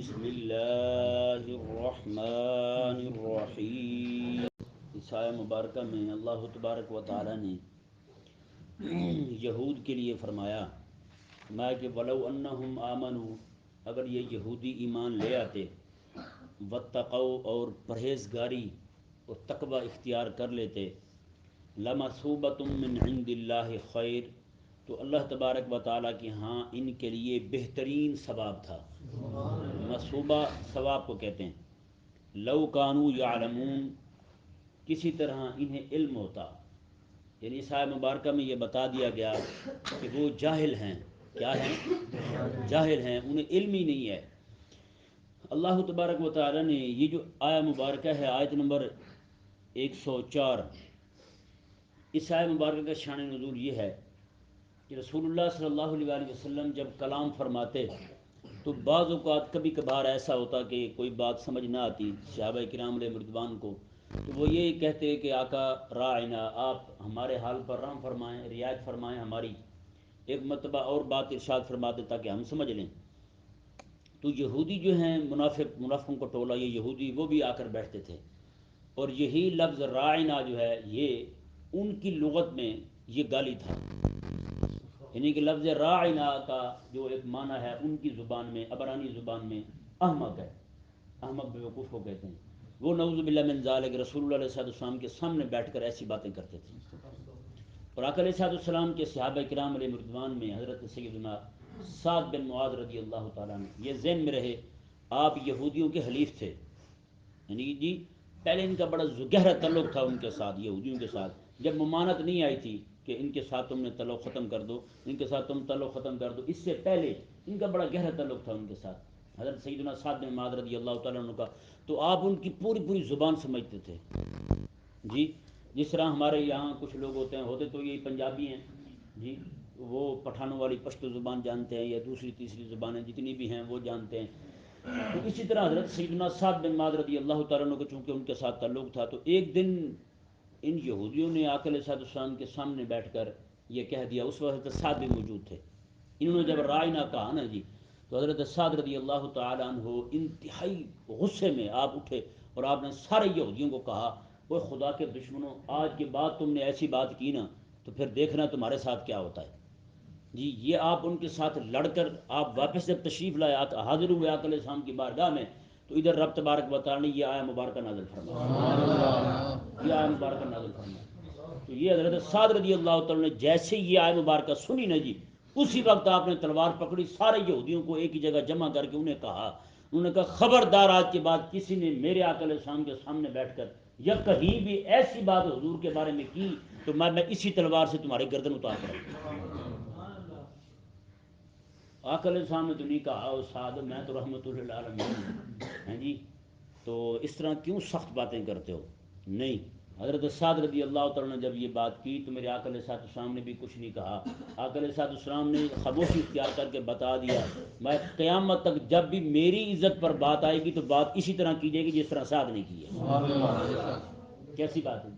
بسم اللہ الرحمن الرحیم۔ اس آیہ مبارکہ میں اللہ تبارک و تعالی نے یہود کے لیے فرمایا کہ ولو انہم آمنوا، اگر یہ یہودی ایمان لے آتے، واتقوا اور پرہیزگاری اور تقوی اختیار کر لیتے، لمثوبۃ من عند اللہ خیر، تو اللہ تبارک و تعالیٰ کے ہاں ان کے لیے بہترین ثواب تھا۔ مصوبہ ثواب کو کہتے ہیں۔ لو کانوا یعلمون، کسی طرح انہیں علم ہوتا، یعنی اس آیہ مبارکہ میں یہ بتا دیا گیا کہ وہ جاہل ہیں۔ کیا ہیں؟ جاہل ہیں، انہیں علم ہی نہیں ہے۔ اللہ تبارک و تعالیٰ نے یہ جو آیہ مبارکہ ہے، آیت نمبر 104، اس آیہ مبارکہ کا شان نزول یہ ہے کہ رسول اللہ صلی اللہ علیہ وآلہ وسلم جب کلام فرماتے تو بعض اوقات کبھی کبھار ایسا ہوتا کہ کوئی بات سمجھ نہ آتی صحابہ کرام علیہ رضوان کو، تو وہ یہی کہتے کہ آقا راعنا، آپ ہمارے حال پر رحم فرمائیں، رعایت فرمائیں ہماری۔ ایک مرتبہ اور بات ارشاد فرماتے تاکہ ہم سمجھ لیں۔ تو یہودی جو ہیں، منافقوں کا ٹولہ، یہ یہودی وہ بھی آ کر بیٹھتے تھے، اور یہی لفظ راعنا جو ہے یہ ان کی لغت میں یہ گالی تھا، یعنی کہ لفظ راعنا کا جو ایک معنی ہے ان کی زبان میں، عبرانی زبان میں احمق ہے، احمق بیوقوف کو کہتے ہیں۔ وہ نعوذ باللہ من ذالک رسول اللہ علیہ السلام کے سامنے بیٹھ کر ایسی باتیں کرتے تھے۔ اور آقا علیہ السلام کے صحابہ کرام علیہ رضوان میں حضرت سیدنا سعد بن معاذ رضی اللہ تعالیٰ عنہ، یہ ذہن میں رہے آپ یہودیوں کے حلیف تھے، یعنی جی پہلے ان کا بڑا گہرا تعلق تھا ان کے ساتھ، یہودیوں کے ساتھ۔ جب ممانت نہیں آئی تھی کہ ان کے ساتھ تم نے تعلق ختم کر دو، ان کے ساتھ تم تعلق ختم کر دو، اس سے پہلے ان کا بڑا گہرا تعلق تھا ان کے ساتھ، حضرت سیدنا سعد بن معاذ رضی اللہ تعالیٰ عنہ کا۔ تو آپ ان کی پوری زبان سمجھتے تھے جی، جس طرح ہمارے یہاں کچھ لوگ ہوتے تو یہ پنجابی ہیں جی، وہ پٹھانوں والی پشتو زبان جانتے ہیں، یا دوسری تیسری زبانیں جتنی بھی ہیں وہ جانتے ہیں۔ تو اسی طرح حضرت سیدنا سعد بن معاذ رضی اللہ تعالیٰ عنہ کو چونکہ ان کے ساتھ تعلق تھا، تو ایک دن ان یہودیوں نے آقا علیہ السلام کے سامنے بیٹھ کر یہ کہہ دیا، اس وقت سعد بھی موجود تھے۔ انہوں نے جب رائنا کہا نا جی، تو حضرت سعد رضی اللہ تعالیٰ عنہ انتہائی غصے میں آپ اٹھے اور آپ نے سارے یہودیوں کو کہا، وہ خدا کے دشمنوں، آج کے بعد تم نے ایسی بات کی نا تو پھر دیکھنا تمہارے ساتھ کیا ہوتا ہے جی۔ یہ آپ ان کے ساتھ لڑ کر آپ واپس جب تشریف لائے، حاضر ہوئے آقا علیہ السلام کی بارگاہ میں، تو ادھر رب تبارک و تعالیٰ نے یہ آیہ مبارکہ نازل فرمایا، یہ آیہ مبارکہ نازل فرمایا۔ تو یہ حضرت سعد رضی اللہ تعالیٰ نے جیسے یہ آیہ مبارکہ سنی نا جی، اسی وقت آپ نے تلوار پکڑی، سارے یہودیوں کو ایک ہی جگہ جمع کر کے انہوں نے کہا خبردار، آج کے بعد کسی نے میرے آقا علیہ السلام کے سامنے بیٹھ کر یا کہیں بھی ایسی بات حضور کے بارے میں کی تو میں اسی تلوار سے تمہاری گردن اتار کر۔ آقا علیہ السلام نے تو نہیں کہا او سعد میں تو رحمت للعالمین ہیں جی، تو اس طرح کیوں سخت باتیں کرتے ہو؟ نہیں، حضرت سعد رضی اللہ تعالیٰ نے جب یہ بات کی تو میرے آقا علیہ السلام نے بھی کچھ نہیں کہا۔ آقا علیہ السلام نے خاموشی اختیار کر کے بتا دیا، میں قیامت تک جب بھی میری عزت پر بات آئے گی تو بات اسی طرح کی جائے گی جس طرح سعد نے کی ہے۔ کیسی بات ہے؟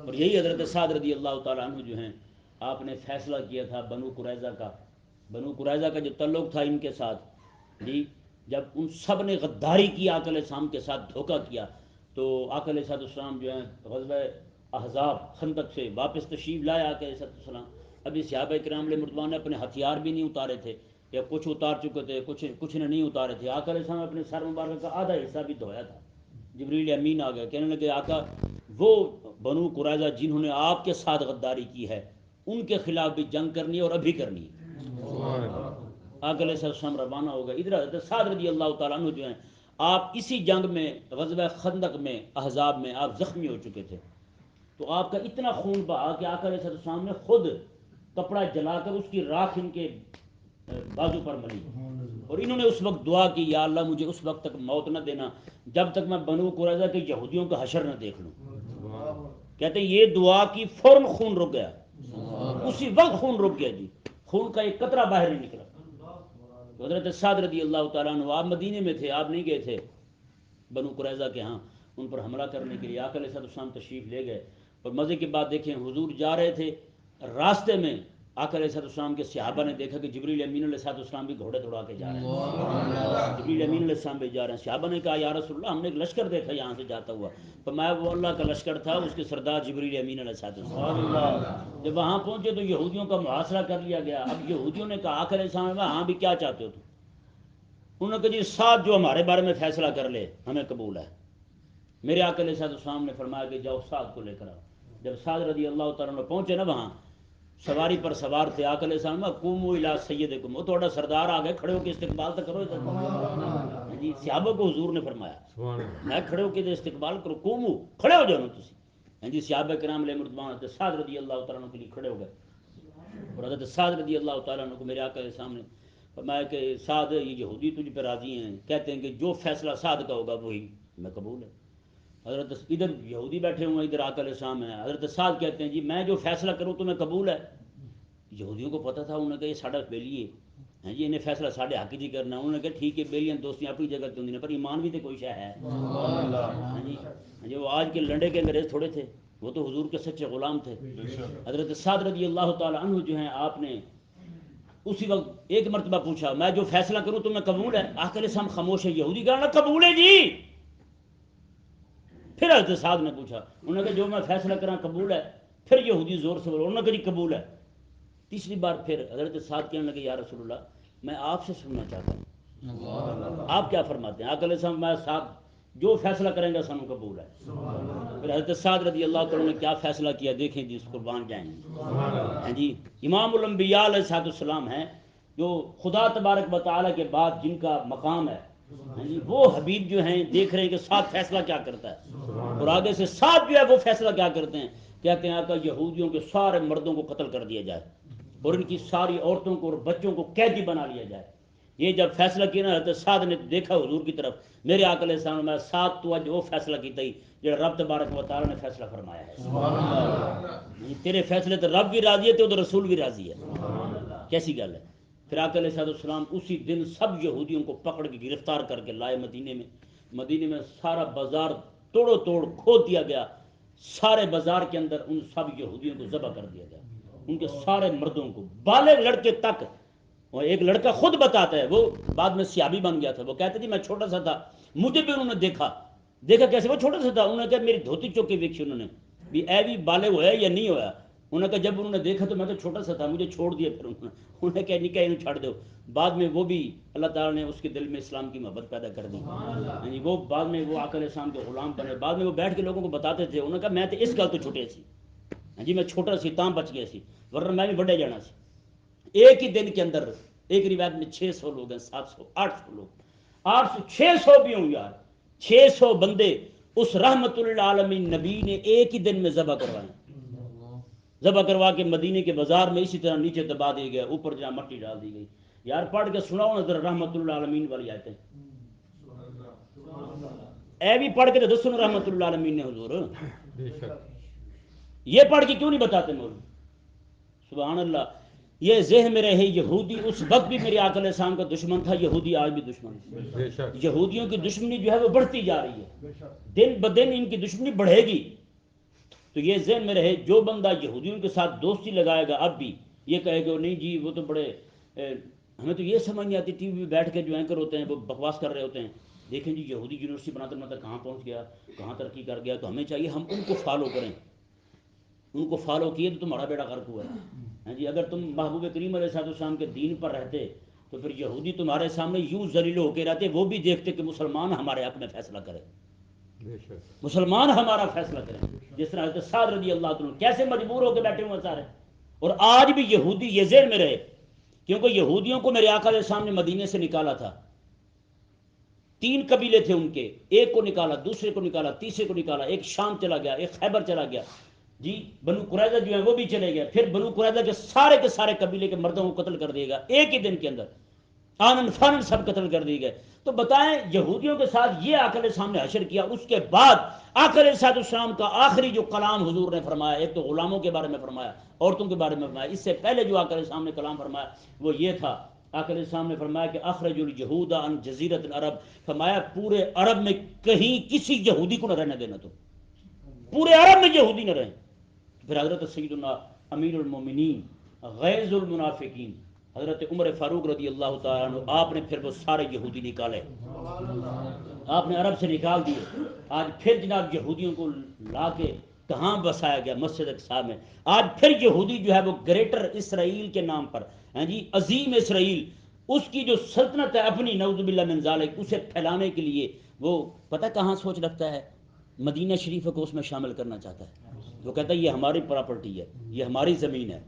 اور یہی حضرت سعد رضی اللہ تعالیٰ عنہ جو ہیں، آپ نے فیصلہ کیا تھا بنو قریظہ کا، بنو قریظہ کا جو تعلق تھا ان کے ساتھ جی، جب ان سب نے غداری کی آقا علیہ السلام کے ساتھ دھوکہ کیا، تو آقا علیہ السلام جو ہیں غزوہ احزاب خندق سے واپس تشریف لائے آقا علیہ السلام۔ ابھی صحابہ کرام علیہ رضوان نے اپنے ہتھیار بھی نہیں اتارے تھے، یا کچھ اتار چکے تھے، کچھ نے نہیں اتارے تھے۔ آقا علیہ السلام نے اپنے سر مبارک کا آدھا حصہ بھی دھویا تھا۔ جبریل امین آ گئے، کہنے لگے آقا وہ بنو قریظہ جنہوں نے آپ کے ساتھ غداری کی ہے ان کے خلاف بھی جنگ کرنی ہے اور ابھی کرنی ہے۔ آقا علیہ السلام روانہ ہو گئے۔ ادھر حضرت سعد رضی اللہ تعالیٰ عنہ جو ہیں، آپ اسی جنگ میں غزوہ خندق میں احزاب میں آپ زخمی ہو چکے تھے، تو آپ کا اتنا خون بہا کہ آقا علیہ السلام نے خود کپڑا جلا کر اس کی راکھ ان کے بازو پر ملی، اور انہوں نے اس وقت دعا کی، یا اللہ مجھے اس وقت تک موت نہ دینا جب تک میں بنو قریظہ کے یہودیوں کا حشر نہ دیکھ لوں۔ کہتے ہیں یہ دعا کی فوراً خون رک گیا، اسی وقت خون رک گیا جی، خون کا ایک قطرہ باہر نہیں نکلا۔ تو حضرت سعد رضی اللہ تعالیٰ عنہ آپ مدینے میں تھے، آپ نہیں گئے تھے بنو قریظہ کے ہاں ان پر حملہ کرنے کے لیے۔ آقا علیہ السلام تشریف لے گئے، اور مزے کی بات دیکھیں، حضور جا رہے تھے، راستے میں آقا علیہ السلام کے صحابہ نے دیکھا کہ جبریل امین علیہ السلام بھی گھوڑے دوڑا کے جا رہے ہیں، جبریل امین علیہ السلام بھی جا رہے ہیں. صحابہ نے کہا یا رسول اللہ ہم نے ایک لشکر دیکھا یہاں سے جاتا ہوا. فرمایا وہ اللہ کا لشکر تھا، اس کے سردار جبریل امین علیہ السلام. جب وہاں پہنچے تو یہودیوں کا محاصرہ کر لیا گیا. اب یہودیوں نے کہا آقا علیہ السلام ہاں بھی کیا چاہتے ہو تم؟ انہوں نے کہا جی سعد جو ہمارے بارے میں فیصلہ کر لے ہمیں قبول ہے. میرے آقا علیہ السلام نے فرمایا کہ جاؤ سعد کو لے کر آؤ. جب سعد رضی اللہ تعالیٰ عنہ پہنچے نا وہاں، سواری پر سوار تھے. آقا علیہ السلام قوموا الی سیدکم، وہ تھوڑا سردار آ گئے، کھڑے ہو کے استقبال تو کرو. جی صحابہ کو حضور نے فرمایا میں کھڑے ہو کے استقبال کرو، قوموا کھڑے ہو جاؤ تسی. ہاں جی صحابہ کرام علیہ رضوان حضرت سعد رضی اللہ تعالیٰ عنہ کے لیے کھڑے ہو گئے. اور حضرت سعد رضی اللہ تعالیٰ عنہ کو میرے آقا علیہ السلام نے فرمایا کہ سعد یہ یہودی تجھ پہ راضی ہیں، کہتے ہیں کہ جو فیصلہ سعد کا ہوگا وہی میں قبول ہے. حضرت ادھر یہودی بیٹھے ہوئے ہیں، ادھر آقا علیہ السلام ہیں. حضرت سعد کہتے ہیں جی میں جو فیصلہ کروں تو میں قبول ہے. یہودیوں کو پتہ تھا، انہوں نے کہا یہ ساڈا بیلی ہے جی، انہیں فیصلہ ساڈے حق جی کرنا. انہوں نے کہا ٹھیک ہے بیلیاں دوستیاں اپنی جگہ تے ہوندیاں پر ایمان بھی تو کوئی شے ہے. ہاں جی وہ آج کے لنڈے کے انگریز تھوڑے تھے، وہ تو حضور کے سچے غلام تھے. حضرت سعد رضی اللہ تعالیٰ عنہ جو ہیں آپ نے اسی وقت ایک مرتبہ پوچھا میں جو فیصلہ کروں تو میں قبول ہے. آقا علیہ السلام خاموش ہے. یہودی کہا قبول ہے جی. پھر حضرت سعد نے پوچھا، انہوں نے کہا جو میں فیصلہ کراں قبول ہے. پھر یہودی زور سے بولے، انہوں نے کہا جی قبول ہے. تیسری بار پھر حضرت سعد کہنے لگے یا رسول اللہ میں آپ سے سننا چاہتا ہوں، آپ کیا فرماتے ہیں؟ آقا علیہ السلام میں صاحب جو فیصلہ کریں گے سانو قبول ہے. پھر حضرت سعد رضی اللہ تعالیٰ نے کیا فیصلہ کیا دیکھیں جی، اس قربان جائیں گے. جی امام الانبیاء علیہ السلام ہیں جو خدا تبارک و تعالیٰ کے بعد جن کا مقام ہے. جی وہ حبیب جو ہیں دیکھ رہے ہیں کہ سعد فیصلہ کیا کرتا ہے. اور آگے سے سعد جو ہے وہ فیصلہ کیا کرتے ہیں، کہتے ہیں آقا یہودیوں کے سارے مردوں کو قتل کر دیا جائے اور ان کی ساری عورتوں کو اور بچوں کو قیدی بنا لیا جائے. یہ جب فیصلہ کیا نا حضرت سعد نے دیکھا حضور کی طرف، میرے آقا علیہ السلام میں سعد تو اج وہ فیصلہ کیتا ہی جو رب تبارک و تعالیٰ نے فیصلہ فرمایا ہے. تیرے فیصلے تو رب بھی راضی ہے تو رسول بھی راضی ہے. کیسی گل ہے. پھر آقا علیہ السلام اسی دن سب یہودیوں کو پکڑ کے گرفتار کر کے لائے مدینے میں. مدینے میں سارا بازار توڑو توڑ کھود دیا گیا. سارے بازار کے اندر ان سب یہودیوں کو ذبح کر دیا گیا، ان کے سارے مردوں کو بالغ لڑکے تک. اور ایک لڑکا خود بتاتا ہے، وہ بعد میں صحابی بن گیا تھا، وہ کہتے جی میں چھوٹا سا تھا، مجھے بھی انہوں نے دیکھا کیسے وہ چھوٹا سا تھا. انہوں نے کہا میری دھوتی چوک کے دیکھی، انہوں نے بھی اے بھی بالغ ہوا یا نہیں ہوا. انہوں نے کہا جب انہوں نے دیکھا تو میں تو چھوٹا سا تھا، مجھے چھوڑ دیا. پھر انہوں نے کہا نہیں کہ انہوں چھاڑ دو. بعد میں وہ بھی اللہ تعالیٰ نے اس کے دل میں اسلام کی محبت پیدا کر دی. یعنی وہ بعد میں وہ آقا علیہ السلام کے غلام بنے. بعد میں وہ بیٹھ کے لوگوں کو بتاتے تھے، انہوں نے کہا میں تو اس گل تو چھوٹے سی جی، میں چھوٹا سی تاں بچ گیا سی، ورنہ میں بھی بڑے جانا سی. ایک ہی دن کے اندر ایک روایت میں 600 لوگ ہیں، 700 800 لوگ 800 600 بھی ہوں یار، 600 بندے اس رحمت للعالمین نبی نے ایک ہی دن میں ذبح کروائے. ذبح کروا کے مدینے کے بازار میں اسی طرح نیچے دبا دیا گیا، اوپر جہاں مٹی ڈال دی گئی. یار پڑھ کے سناؤ نا ذرا رحمت للعالمین والی آیتیں. اے بھی پڑھ کے تو دسو نا رحمت للعالمین نے حضور. یہ پڑھ کے کیوں نہیں بتاتے مولوی؟ سبحان اللہ. یہ ذہن میں رہے یہودی اس وقت بھی میرے آقا علیہ السلام کا دشمن تھا، یہودی آج بھی دشمن ہے. یہودیوں کی دشمنی جو ہے وہ بڑھتی جا رہی ہے، دن بدن ان کی دشمنی بڑھے گی. تو یہ ذہن میں رہے جو بندہ یہودیوں کے ساتھ دوستی لگائے گا اب بھی یہ کہے گا نہیں جی وہ تو بڑے ہمیں تو یہ سمجھ نہیں آتی. ٹی وی پہ بیٹھ کے جو اینکر ہوتے ہیں وہ بکواس کر رہے ہوتے ہیں، دیکھیں جی یہودی یونیورسٹی بناتے بناتے کہاں پہنچ گیا، کہاں ترقی کر گیا. تو ہمیں چاہیے ہم ان کو فالو کریں. ان کو فالو کیے تو تمہارا بیڑا غرق ہوا ہے. جی اگر تم محبوب کریم علیہ السلام کے دین پر رہتے تو پھر یہودی تمہارے سامنے یوں ذلیل ہو کے رہتے، وہ بھی دیکھتے کہ مسلمان ہمارے حق میں فیصلہ کرے، مسلمان ہمارا فیصلہ کریں. جس طرح حضرت سعد رضی اللہ تعالیٰ کیسے مجبور ہو کے بیٹھے ہوئے سارے. اور آج بھی یہودی یہ ذہن میں رہے، کیونکہ یہودیوں کو میرے آقا علیہ السلام نے مدینے سے نکالا تھا. 3 قبیلے تھے ان کے، ایک کو نکالا، دوسرے کو نکالا، تیسرے کو نکالا. ایک شام چلا گیا، ایک خیبر چلا گیا. جی بنو قریظہ جو ہیں وہ بھی چلے گئے. پھر بنو قریظہ کے سارے قبیلے کے مردوں کو قتل کر دے گا ایک ہی دن کے اندر، آنن فانن سب قتل کر دیے گئے. تو بتائیں یہودیوں کے ساتھ یہ آقا علیہ السلام نے حشر کیا. اس کے بعد آقا علیہ السلام کا آخری جو کلام حضور نے فرمایا، ایک تو غلاموں کے بارے میں فرمایا، عورتوں کے بارے میں فرمایا. اس سے پہلے جو آقا علیہ السلام نے کلام فرمایا وہ یہ تھا، آقا علیہ السلام نے فرمایا کہ اخرج الجہود عن جزیرۃ العرب. فرمایا پورے عرب میں کہیں کسی یہودی کو نہ رہنے دینا، تو پورے عرب میں یہودی نہ رہیں. پھر حضرت سیدنا امیر المومنین غیظ المنافقین، حضرت عمر فاروق رضی اللہ تعالیٰ عنہ آپ نے پھر وہ سارے یہودی نکالے، آپ نے عرب سے نکال دیے. آج پھر جناب یہودیوں کو لا کے کہاں بسایا گیا؟ مسجد اقصی میں. آج پھر یہودی جو ہے وہ گریٹر اسرائیل کے نام پر، ہاں جی، عظیم اسرائیل، اس کی جو سلطنت ہے اپنی، نعوذ باللہ من ذالک، اسے پھیلانے کے لیے وہ پتہ کہاں سوچ رکھتا ہے؟ مدینہ شریف کو اس میں شامل کرنا چاہتا ہے. وہ کہتا ہے یہ ہماری پراپرٹی ہے، یہ ہماری زمین ہے.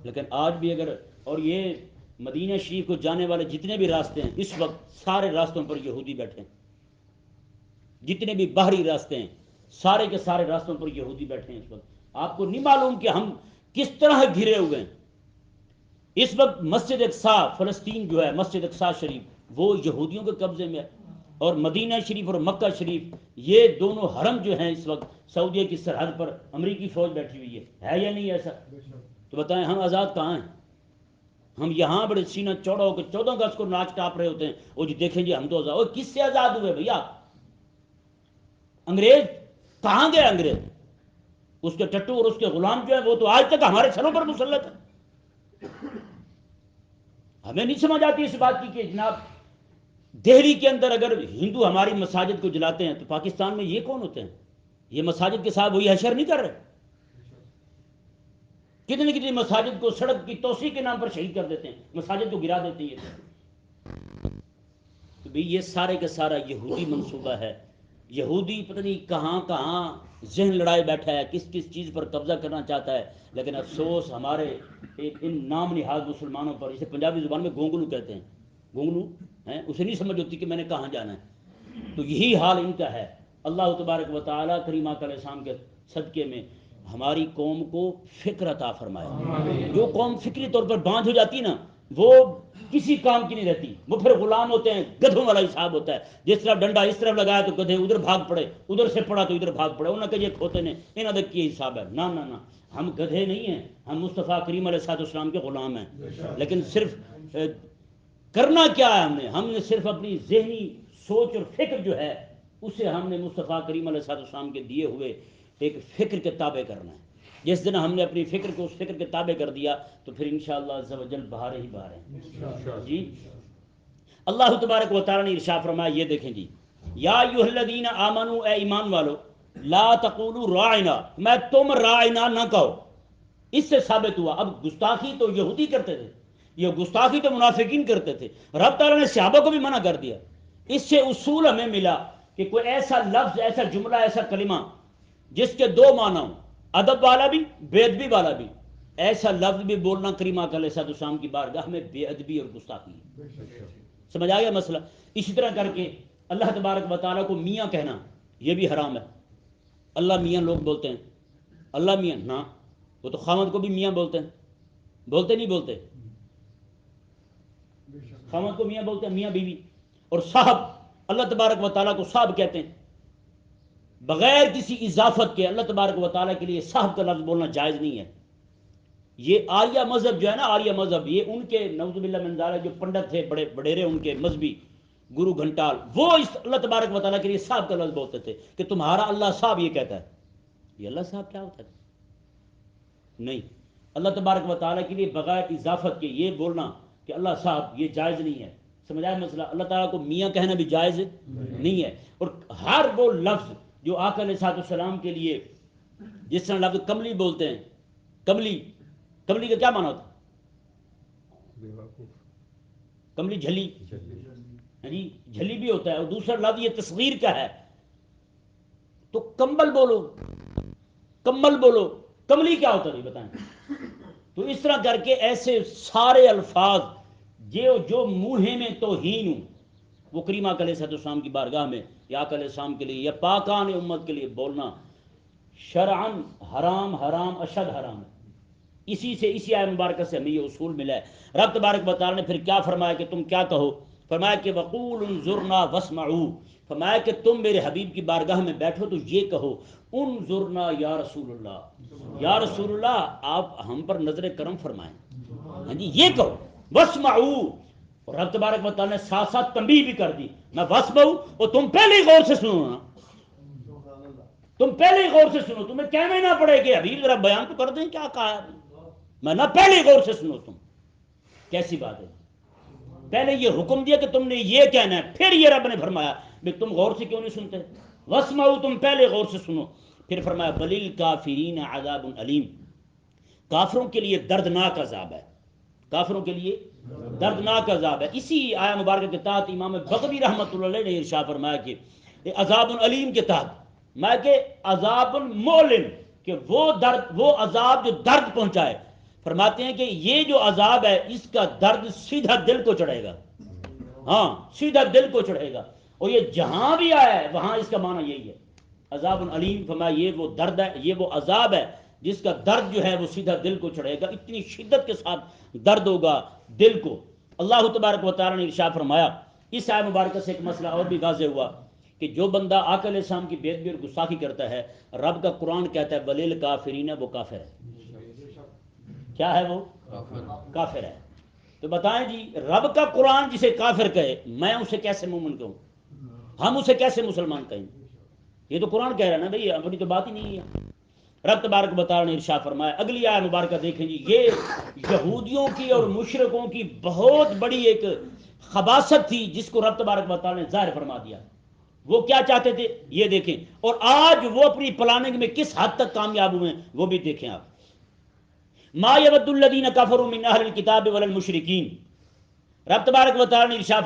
لیکن آج بھی اگر، اور یہ مدینہ شریف کو جانے والے جتنے بھی راستے ہیں اس وقت سارے راستوں پر یہودی بیٹھے ہیں، جتنے بھی باہری راستے ہیں سارے کے سارے راستوں پر یہودی بیٹھے ہیں اس وقت. آپ کو نہیں معلوم کہ ہم کس طرح گھرے ہوئے ہیں اس وقت؟ مسجد اقصی فلسطین جو ہے، مسجد اقصی شریف وہ یہودیوں کے قبضے میں ہے، اور مدینہ شریف اور مکہ شریف یہ دونوں حرم جو ہیں اس وقت سعودیہ کی سرحد پر امریکی فوج بیٹھی ہوئی ہے یا نہیں ایسا؟ تو بتائیں ہم آزاد کہاں ہیں؟ ہم یہاں بڑے سینہ چوڑا ہو کے 14 اگست کو ناچ ٹاپ رہے ہوتے ہیں، وہ جی دیکھیں جی ہم تو آزاد. اور کس سے آزاد ہوئے بھیا؟ انگریز کہاں گئے؟ انگریز اس کے ٹٹو اور اس کے غلام جو ہے وہ تو آج تک ہمارے سروں پر مسلط ہے. ہمیں نہیں سمجھ آتی اس بات کی کہ جناب دہلی کے اندر اگر ہندو ہماری مساجد کو جلاتے ہیں تو پاکستان میں یہ کون ہوتے ہیں؟ یہ مساجد کے صاحب وہی حشر نہیں کر رہے؟ کتنی کتنی مساجد کو سڑک کی توسیع کے نام پر شہید کر دیتے ہیں، مساجد کو گرا دیتے ہیں. تو بھی یہ سارے کا سارا یہودی منصوبہ ہے. یہودی پتہ نہیں کہاں کہاں ذہن لڑائے بیٹھا ہے، کس کس چیز پر قبضہ کرنا چاہتا ہے. لیکن افسوس ہمارے ان نام نہاد مسلمانوں پر، اسے پنجابی زبان میں گونگلو کہتے ہیں، گونگلو ہیں، اسے نہیں سمجھ ہوتی کہ میں نے کہاں جانا ہے. تو یہی حال ان کا ہے. اللہ تبارک و تعالیٰ کریم آقا علیہ السلام کے صدقے میں ہماری قوم کو فکر عطا فرمائے. جو قوم فکری طور پر باندھ ہو جاتی نا وہ کسی کام کی نہیں رہتی، وہ پھر غلام ہوتے ہیں، گدھوں والا حساب ہوتا ہے. جس طرف ڈنڈا اس طرف لگایا تو گدھے ادھر بھاگ پڑے، ادھر سے پڑا تو ادھر بھاگ پڑے. انہوں نے کہا یہ کھوتے نے انہوں نے کی حساب ہے. نہ نہ نہ، ہم گدھے نہیں ہیں، ہم مصطفیٰ کریم علیہ السلام کے غلام ہیں. لیکن صرف کرنا کیا ہے؟ ہم نے صرف اپنی ذہنی سوچ اور فکر جو ہے اسے ہم نے مصطفیٰ کریم علیہ السلام کے دیے ہوئے ایک فکر کے تابع کرنا ہے. جس دن ہم نے اپنی فکر کو اس فکر کے تابع کر دیا تو پھر انشاءاللہ عز و جل بہاریں ہی بہاریں. جی اللہ تبارک و تعالیٰ نے ارشاد فرمایا، یہ دیکھیں جی، یا ایھا الذین آمنو، اے ایمان والو، لا تقولوا راعنا، میں تم راعنا نہ کہو. اس سے ثابت ہوا اب گستاخی تو یہودی کرتے تھے، یہ گستاخی تو منافقین کرتے تھے، رب تعالیٰ نے صحابہ کو بھی منع کر دیا. اس سے اصول ہمیں ملا کہ کوئی ایسا لفظ، ایسا جملہ، ایسا کلمہ جس کے دو معنی ہوں، ادب والا بھی بے ادبی والا بھی، ایسا لفظ بھی بولنا کریم آقا علیہ السلام کی بارگاہ میں بے ادبی اور گستاخی ہے. سمجھ آ گیا مسئلہ؟ اسی طرح کر کے اللہ تبارک و تعالیٰ کو میاں کہنا یہ بھی حرام ہے. اللہ میاں لوگ بولتے ہیں، اللہ میاں نہ، وہ تو خامد کو بھی میاں بولتے ہیں، بولتے نہیں بولتے؟ خامد کو میاں بولتے ہیں، میاں بیوی. اور صاحب، اللہ تبارک و تعالیٰ کو صاحب کہتے ہیں بغیر کسی اضافت کے. اللہ تبارک و تعالیٰ کے لیے صاحب کا لفظ بولنا جائز نہیں ہے. یہ آریہ مذہب جو ہے نا، آریہ مذہب، یہ ان کے نعوذ باللہ من ذالک جو پنڈت تھے، بڑے بڑیرے ان کے مذہبی گرو گھنٹال، وہ اس اللہ تبارک و تعالیٰ کے لیے صاحب کا لفظ بولتے تھے کہ تمہارا اللہ صاحب یہ کہتا ہے. یہ اللہ صاحب کیا ہوتا ہے؟ نہیں، اللہ تبارک و تعالیٰ کے لیے بغیر اضافت کے یہ بولنا کہ اللہ صاحب یہ جائز نہیں ہے. سمجھ آیا مسئلہ؟ اللہ تعالیٰ کو میاں کہنا بھی جائز نہیں ہے. اور ہر وہ لفظ جو آقا علیہ السلام کے لیے، جس طرح لفظ کملی بولتے ہیں، کملی، کملی کا کیا معنی ہوتا ہے؟ کملی جھلی، جی جھلی بھی ہوتا ہے. اور دوسرا لفظ یہ تصغیر کا ہے، تو کمبل بولو، کمبل بولو، کملی کیا ہوتا ہے بتائیں؟ تو اس طرح کر کے ایسے سارے الفاظ جو منہ میں توہین ہوں وہ کریم آقا علیہ السلام کی بارگاہ میں یا آقا علیہ السلام کے لیے یا پاکان امت کے لیے بولنا شرعن حرام، حرام اشد حرام ہے. اسی سے، اسی آیت مبارکہ سے ہمیں یہ اصول ملا ہے. رب تبارک و تعالیٰ نے پھر کیا فرمایا کہ تم کیا کہو؟ فرمایا کہ وقول انظرنا واسمعوا، فرمایا کہ تم میرے حبیب کی بارگاہ میں بیٹھو تو یہ کہو انظرنا یا رسول اللہ، یا رسول اللہ آپ ہم پر نظر کرم فرمائیں. ہاں جی، یہ کہو واسمعوا. اور رب تبارک و تعالیٰ نے ساتھ ساتھ تنبیہ بھی کر دی، میں واسمعوا، اور تم پہلے ہی غور سے سنو نا، تم پہلے ہی غور سے سنو، تمہیں کہنا ہی نہ پڑے کہ حبیب ذرا بیان تو کر دیں کیا کہا ہے. میں نہ پہلے غور سے سنو تم. کیسی بات ہے؟ پہلے یہ حکم دیا کہ تم نے یہ کہنا ہے، پھر یہ رب نے فرمایا کہ تم غور سے کیوں نہیں سنتے؟ واسمعوا، تم پہلے غور سے سنو. پھر فرمایا وللکافرین عذاب علیم، کافروں کے لیے دردناک عذاب ہے. کافروں کے لیے دردناک عذاب ہے. اسی آیا مبارکہ کے تحت امام بغوی رحمۃ اللہ علیہ نے ارشاد فرمایا کہ عذاب علیم کے تحت میں کہ عذاب مؤلم، کہ وہ عذاب جو درد پہنچائے. فرماتے ہیں کہ یہ جو عذاب ہے اس کا درد سیدھا دل کو چڑھے گا. ہاں، سیدھا دل کو چڑھے گا. اور یہ جہاں بھی آیا ہے وہاں اس کا معنی یہی ہے، عذاب علیم. فرمایا یہ وہ درد ہے، یہ وہ عذاب ہے جس کا درد جو ہے وہ سیدھا دل کو چڑھے گا. اتنی شدت کے ساتھ درد ہوگا دل کو. اللہ تبارک و تعالی نے ارشاد فرمایا. اس آیت مبارکہ سے ایک مسئلہ اور بھی واضح ہوا کہ جو بندہ آقا علیہ السلام کی بے ادبی اور گستاخی کرتا ہے، رب کا قرآن کہتا ہے بلیل کافرین، وہ کافر ہے. کیا ہے؟ وہ کافر ہے. تو بتائیں جی، رب کا قرآن جسے کافر کہے، میں اسے کیسے مومن کہوں؟ ہم اسے کیسے مسلمان کہیں؟ یہ تو قرآن کہہ رہا ہے نا بھائی، اپنی تو بات ہی نہیں ہے. رب تبارک و تعالی نے ارشاد فرمایا. اگلی آیت مبارکہ دیکھیں جی. یہ یہودیوں کی اور مشرکوں کی بہت بڑی ایک خباثت تھی جس کو رب تبارک و تعالی نے ظاہر فرما دیا. وہ کیا چاہتے تھے یہ دیکھیں، اور آج وہ اپنی پلاننگ میں کس حد تک کامیاب ہوئے ہیں وہ بھی دیکھیں آپ. ما یود الذین کفروا من اہل الکتاب ولا المشرکین. رب تبارک و تعالی نے ارشاد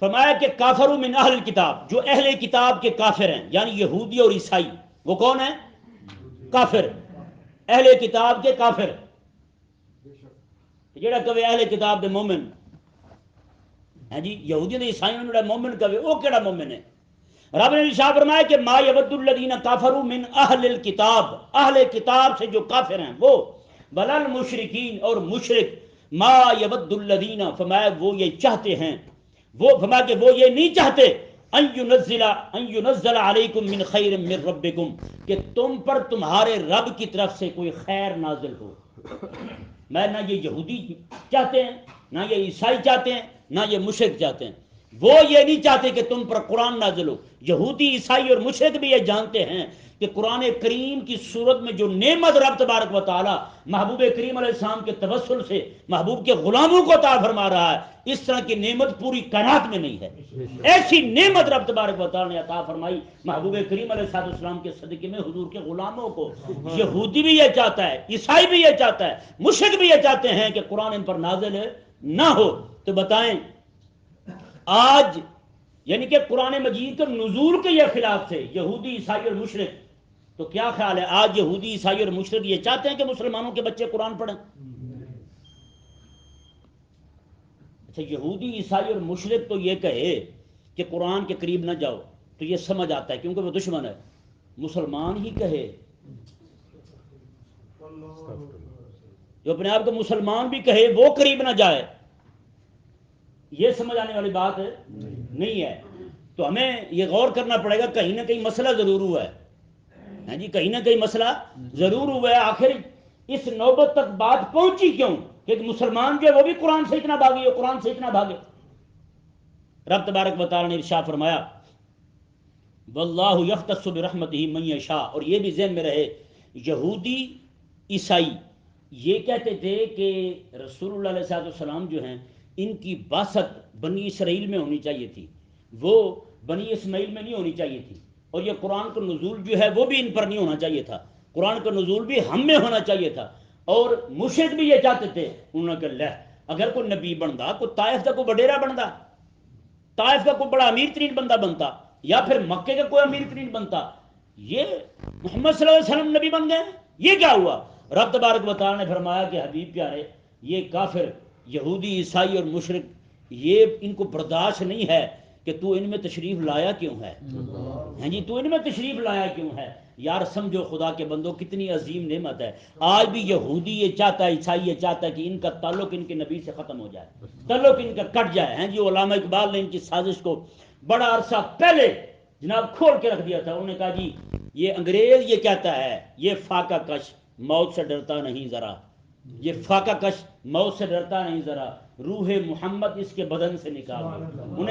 فرمایا کہ کافروا من اہل الکتاب، جو اہل کتاب کے کافر ہیں، یعنی یہودی اور عیسائی. وہ کون ہیں؟ کافر. اہل کتاب کے کافر. جڑا کہے اہل کتاب دے مومن ہے جی، یہودیوں نے عیسائیوں نے مومن کہے، وہ کیڑا مومن ہے؟ رب نے ارشاد فرمایا کہ ما یود الذین کفروا من اہل الکتاب، اہل کتاب سے جو کافر ہیں وہ، بل المشرکین، اور مشرک. ما یود الذین، فرمایا وہ یہ چاہتے ہیں، وہ فرمایا کہ وہ یہ نہیں چاہتے ان ینزل علیکم من خیر من ربکم، کہ تم پر تمہارے رب کی طرف سے کوئی خیر نازل ہو. میں نہ یہ یہودی چاہتے ہیں، نہ یہ عیسائی چاہتے ہیں، نہ یہ مشرک چاہتے ہیں. وہ یہ نہیں چاہتے کہ تم پر قرآن نازل ہو. یہودی، عیسائی اور مشرک بھی یہ جانتے ہیں کہ قرآن کریم کی صورت میں جو نعمت رب تبارک و تعالی محبوب کریم علیہ السلام کے توسل سے محبوب کے غلاموں کو عطا فرما رہا ہے، اس طرح کی نعمت پوری کائنات میں نہیں ہے. ایسی نعمت رب تبارک و تعالی نے عطا فرمائی محبوب کریم علیہ السلام کے صدقے میں حضور کے غلاموں کو. یہودی بھی یہ چاہتا ہے، عیسائی بھی یہ چاہتا ہے، مشرک بھی یہ چاہتے ہیں کہ قرآن ان پر نازل نہ ہو. تو بتائیں آج یعنی کہ قرآن مجید کے نزول کے یہ خلاف تھے یہودی، عیسائی اور مشرک. تو کیا خیال ہے آج یہودی، عیسائی اور مشرک یہ چاہتے ہیں کہ مسلمانوں کے بچے قرآن پڑھیں؟ اچھا، یہودی، عیسائی اور مشرک تو یہ کہے کہ قرآن کے قریب نہ جاؤ تو یہ سمجھ آتا ہے کیونکہ وہ دشمن ہے. مسلمان ہی کہے، جو اپنے آپ کو مسلمان بھی کہے وہ قریب نہ جائے، یہ سمجھ آنے والی بات نہیں ہے. تو ہمیں یہ غور کرنا پڑے گا، کہیں نہ کہیں مسئلہ ضرور ہوا ہے. ہاں جی، کہیں نہ کہیں مسئلہ ضرور ہوا ہے. آخر اس نوبت تک بات پہنچی کیوں کہ مسلمان جو ہے وہ بھی قرآن سے اتنا بھاگے اور قرآن سے اتنا بھاگے. رب تبارک و تعالی نے ارشاد فرمایا واللہ یختص برحمتہ من یشاء. اور یہ بھی ذہن میں رہے، یہودی، عیسائی یہ کہتے تھے کہ رسول اللہ علیہ السلام جو ہیں ان کی بعثت بنی اسرائیل میں ہونی چاہیے تھی، وہ بنی اسماعیل میں نہیں ہونی چاہیے تھی. اور یہ قرآن کا نزول جو ہے وہ بھی ان پر نہیں ہونا چاہیے تھا، قرآن کا نزول بھی ہم میں ہونا چاہیے تھا. اور مشرک بھی یہ چاہتے تھے. انہوں نے کہا اگر کوئی نبی بنتا، کوئی طائف کا کوئی وڈیرا بنتا، طائف کا کوئی بڑا امیر ترین بندہ بنتا، یا پھر مکے کا کوئی امیر ترین بنتا، یہ محمد صلی اللہ علیہ وسلم نبی بن گئے. یہ کیا ہوا؟ رب تبارک و تعالی نے فرمایا کہ حبیب پیارے، یہ کافر یہودی، عیسائی اور مشرک یہ ان کو برداشت نہیں ہے کہ تو ان میں تشریف لایا کیوں ہے. ہاں جی، تو ان میں تشریف لایا کیوں ہے؟ یار سمجھو خدا کے بندو کتنی عظیم نعمت ہے. آج بھی یہودی یہ چاہتا ہے، عیسائی یہ چاہتا ہے کہ ان کا تعلق ان کے نبی سے ختم ہو جائے، تعلق ان کا کٹ جائے. ہیں جی، علامہ اقبال نے ان کی سازش کو بڑا عرصہ پہلے جناب کھول کے رکھ دیا تھا. انہوں نے کہا جی یہ انگریز یہ کہتا ہے، یہ فاقہ کش موت سے ڈرتا نہیں ذرا، یہ فاقہ کش موت سے ڈرتا نہیں ذرا، روح محمد اس کے بدن سے نکال دو.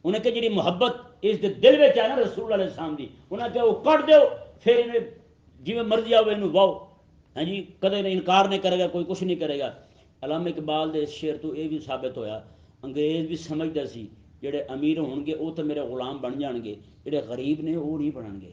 انہیں کہ جڑی محبت اس دے دل میں ہے نا رسول اللہ علیہ السلام دی، انہیں کہ وہ کٹ دو، پھر انہیں جی میں مرضی آؤ انہوں واؤ. ہاں جی کدے انکار نہیں کرے گا، کوئی کچھ نہیں کرے گا۔ علامہ اقبال دے شعر تو یہ بھی ثابت ہویا، انگریز بھی سمجھدا سی جڑے امیر ہون گے وہ تو میرے غلام بن جان گے، جڑے غریب نے وہ نہیں بنن گے۔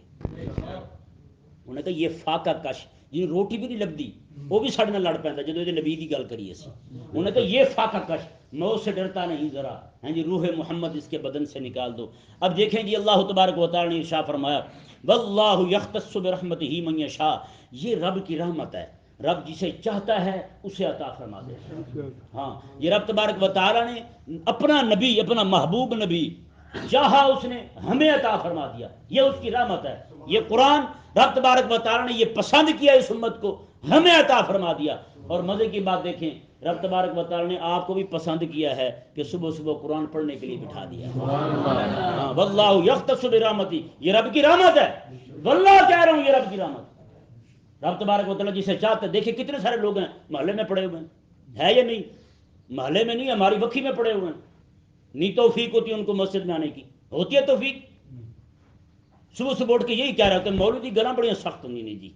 انہوں نے کہا یہ فاقہ کش جی روٹی بھی نہیں لبھی وہ بھی سارے لڑ پہ جب یہ نبی کی گل کریے سی، انہوں نے کہا یہ فاقہ کش موت سے ڈرتا نہیں ذرا، ہیں جی روح محمد اس کے بدن سے نکال دو۔ اب دیکھیں جی اللہ تبارک و تعالی نے ارشاد فرمایا واللہ یختص برحمتہ من یشاء، یہ رب کی رحمت ہے، رب جسے چاہتا ہے اسے عطا فرما دیتا ہے۔ ہاں یہ رب تبارک و تعالی نے اپنا نبی، اپنا محبوب نبی چاہا اس نے ہمیں عطا فرما دیا، یہ اس کی رحمت ہے۔ یہ قرآن رب تبارک و تعالی نے یہ پسند کیا اس امت کو، ہمیں عطا فرما دیا۔ اور مزے کی بات دیکھیں رب تبارک و تعالی نے آپ کو بھی پسند کیا ہے کہ صبح صبح قرآن پڑھنے کے لیے بٹھا دیا۔ ہاں واللہ یختص برحمتہ، یہ رب کی رحمت ہے، واللہ کہہ رہا ہوں یہ رب کی رحمت۔ رب تبارک و تعالی جسے چاہتے، دیکھیں کتنے سارے لوگ ہیں محلے میں پڑے ہوئے ہیں، ہے یا نہیں؟ محلے میں نہیں، ہماری بکھی میں پڑے ہوئے ہیں، نہیں توفیق ہوتی ان کو مسجد میں آنے کی، ہوتی ہے توفیق؟ صبح صبح اٹھ کے یہی کہہ رہا کہ مولوی گلاں بڑی سخت ہوں نہیں جی،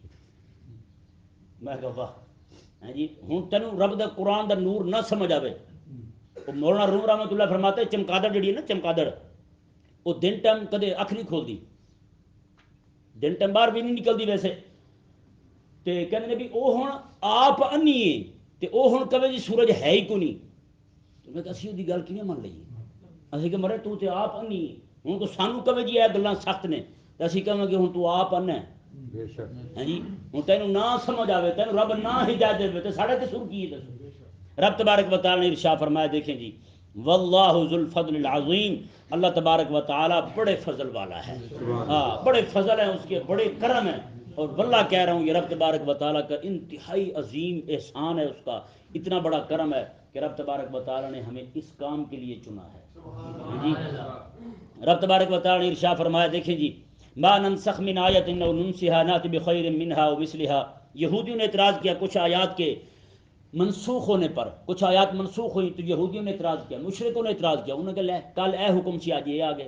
میں کہا واہ جی ہوں تینوں رب دا قرآن دا نور نہ سمجھ آوے۔ مولانا روم رحمۃ اللہ فرماتے ہیں چمکادڑ جڑی ہے نا چمکادڑ، وہ دن ٹائم کدے اکھ نہیں کھولتی، دن ٹائم باہر بھی نہیں نکلتی ویسے، تے کہنے نے بھی او ہن آپ انی ہے تے او ہن کہے جی سورج ہے ہی کو نہیں، تو میں کہا اسی دی گل کیویں من لئیے، اسی کہ مرے تو تے آپ انی ہے، ہوں تو سانو کہے جی اے گلاں سخت نے تے اسی کہاں کہ ہن تو آپ انا ہے۔ ہاں جی ہوں تینوں نہ سمجھ آوے، تینوں رب نہ ہدایت دے تے ساڈے تے سر کی ہے دسو؟ رب تبارک و تعالی نے ارشاد فرمایا، دیکھیں جی واللہ ذو الفضل العظیم، اللہ تبارک و تعالی بڑے فضل والا ہے، ہاں بڑے فضل ہیں اس کے، بڑے کرم ہیں۔ اور واللہ کہہ رہا ہوں یہ رب تبارک و تعالی کا انتہائی عظیم احسان ہے، اس کا اتنا بڑا کرم ہے کہ رب تبارک و تعالی نے ہمیں اس کام کے لیے چنا ہے۔ جی رب تبارک و تعالی نے ارشاد فرمایا، دیکھیں جی ما ننسخ من آیت او ننسها نأتی بخیر منها او مثلها، یہودیوں نے اعتراض کیا کچھ آیات کے منسوخ ہونے پر، کچھ آیات منسوخ ہوئی تو یہودیوں نے اعتراض کیا، مشرکوں نے اعتراض کیا، انہوں نے کہا کل اے حکم سی آج یہ آگے،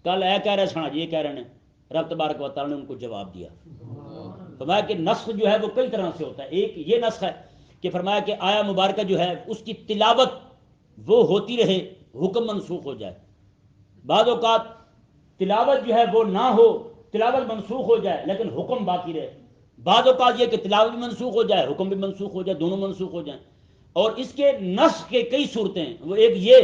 کل اے کہہ رہے سن آج یہ کہہ رہے ہیں۔ رب تبارک و تعالی نے ان کو جواب دیا، فرمایا کہ نسخ جو ہے وہ کئی طرح سے ہوتا ہے، ایک یہ نسخ ہے کہ فرمایا کہ آیا مبارکہ جو ہے اس کی تلاوت وہ ہوتی رہے، حکم منسوخ ہو جائے، بعض اوقات تلاوت جو ہے وہ نہ ہو، تلاوت منسوخ ہو جائے لیکن حکم باقی رہے، بعض اوقات یہ کہ تلاوت بھی منسوخ ہو جائے حکم بھی منسوخ ہو جائے، دونوں منسوخ ہو جائیں۔ اور اس کے نسخ کے کئی صورتیں ہیں، وہ ایک یہ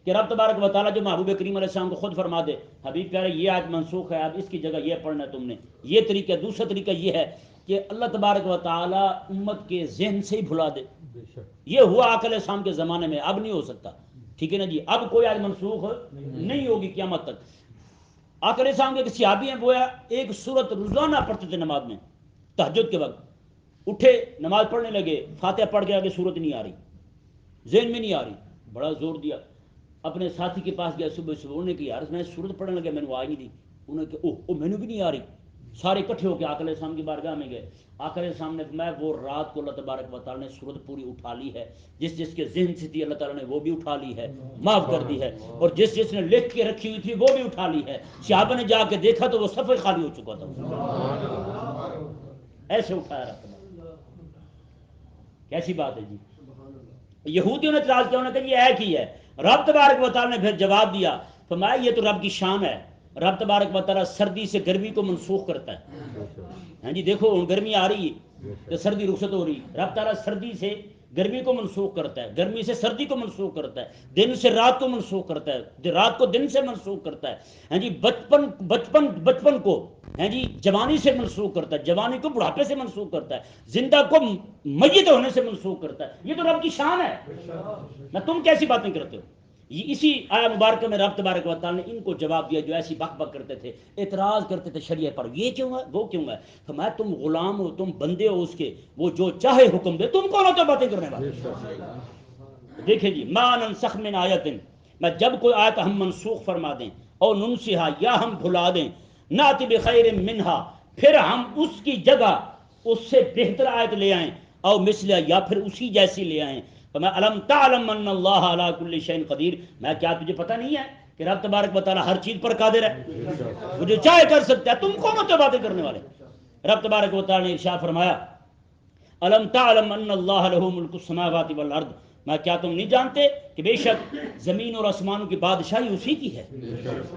کہ رب تبارک و تعالیٰ جو محبوب کریم علیہ السلام کو خود فرما دے حبیب پیارے یہ آج منسوخ ہے، اب اس کی جگہ یہ پڑھنا ہے تم نے، یہ طریقہ۔ دوسرا طریقہ یہ ہے کہ اللہ تبارک و تعالیٰ امت کے ذہن سے ہی بھلا دے، یہ ہوا آقا علیہ السلام کے زمانے میں، اب نہیں ہو سکتا، ٹھیک ہے نا جی، اب کوئی آج منسوخ نہیں ہوگی قیامت تک۔ آقا علیہ السلام کے ایک صحابی ہیں، وہ ایک سورت روزانہ پڑھتے تھے نماز میں، تہجد کے وقت اٹھے نماز پڑھنے لگے، فاتحہ پڑھ کے آگے سورت نہیں آ رہی، ذہن میں نہیں آ رہی، بڑا زور دیا، اپنے ساتھی کے پاس گیا صبح صبح، انہوں نے کہا یار میں سورت پڑھنے لگا میں نے آ نہیں دی، انہوں نے کہا اوہ میں نے بھی نہیں آ رہی، سارے اکٹھے ہو کے آقا علیہ السلام کی بارگاہ میں گئے، آقا علیہ السلام نے فرمایا وہ رات کو اللہ تبارک و تعالیٰ نے سورت پوری اٹھا لی ہے، جس جس کے ذہن سے تھی اللہ تعالیٰ نے وہ بھی اٹھا لی ہے، معاف کر دی ہے، اور جس جس نے لکھ کے رکھی ہوئی تھی وہ بھی اٹھا لی ہے۔ صحابہ نے جا کے دیکھا تو وہ صفحہ خالی ہو چکا تھا، ایسے اٹھایا رہا تھا، کیسی بات ہے جی۔ یہودیوں نے اعتراض کیا، انہوں نے کہا یہ ایک ہی ہے، رب تبارک و تعالیٰ نے پھر جواب دیا، فرمایا یہ تو رب کی شان ہے، رب تبارک و تعالیٰ سردی سے گرمی کو منسوخ کرتا ہے، ہاں جی دیکھو گرمی آ رہی ہے تو سردی رخصت ہو رہی، رب تعالیٰ سردی سے گرمی کو منسوخ کرتا ہے، گرمی سے سردی کو منسوخ کرتا ہے، دن سے رات کو منسوخ کرتا ہے، رات کو دن سے منسوخ کرتا ہے، ہاں جی بچپن کو ہاں جی جوانی سے منسوخ کرتا ہے، جوانی کو بڑھاپے سے منسوخ کرتا ہے، زندہ کو میت ہونے سے منسوخ کرتا ہے، یہ تو رب کی شان ہے، نہ تم کیسی باتیں کرتے ہو۔ یہ اسی آیا مبارکہ میں رب تبارک و تعالیٰ نے ان کو جواب دیا جو ایسی بک بک کرتے تھے، اعتراض کرتے تھے شریعت پر، یہ کیوں ہے وہ کیوں ہے، فرمایا تم غلام ہو، تم بندے ہو اس کے، وہ جو چاہے حکم دے، تم کون ہوتے باتیں کرنے والے۔ دیکھیں جی ما ننسخ من آیت، میں جب کوئی آیت ہم منسوخ فرما دیں، اور ننسیہا یا ہم بھلا دیں، ناتی بخیر منہا پھر ہم اس کی جگہ اس سے بہتر آیت لے آئیں، او مثلہ یا پھر اسی جیسی لے آئیں، میں الم تعلم ان اللہ علی کل شیء قدیر، میں کیا تجھے پتہ نہیں ہے کہ رب تبارک و تعالیٰ ہر چیز پر قادر ہے، وہ جو چاہے کر سکتا ہے، تم کون ہوتے باتیں کرنے والے۔ رب تبارک و تعالیٰ نے ارشاد فرمایا الم تعلم ان اللہ لہ ملک السماوات والارض، میں کیا تم نہیں جانتے کہ بے شک زمین اور آسمانوں کی بادشاہی اسی کی ہے،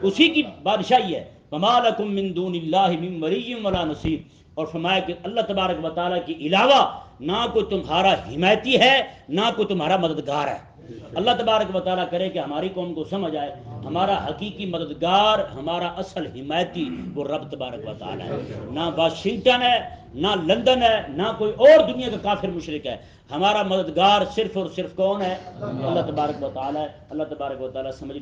اسی کی بادشاہی ہے. وما لکم من دون اللہ من ولی ولا نصیر، اور فرمایا کہ اللہ تبارک و تعالیٰ کے علاوہ نہ کوئی تمہارا حمایتی ہے نہ کوئی تمہارا مددگار ہے. اللہ تبارک و تعالیٰ کرے کہ ہماری قوم کو سمجھ آئے ہمارا حقیقی مددگار، ہمارا اصل حمایتی وہ رب تبارک و تعالیٰ ہے. نہ واشنگٹن ہے، نہ لندن ہے، نہ کوئی اور دنیا کا کافر مشرک ہے. ہمارا مددگار صرف اور صرف کون ہے؟ اللہ تبارک و تعالیٰ ہے. اللہ تبارک و تعالیٰ سمجھ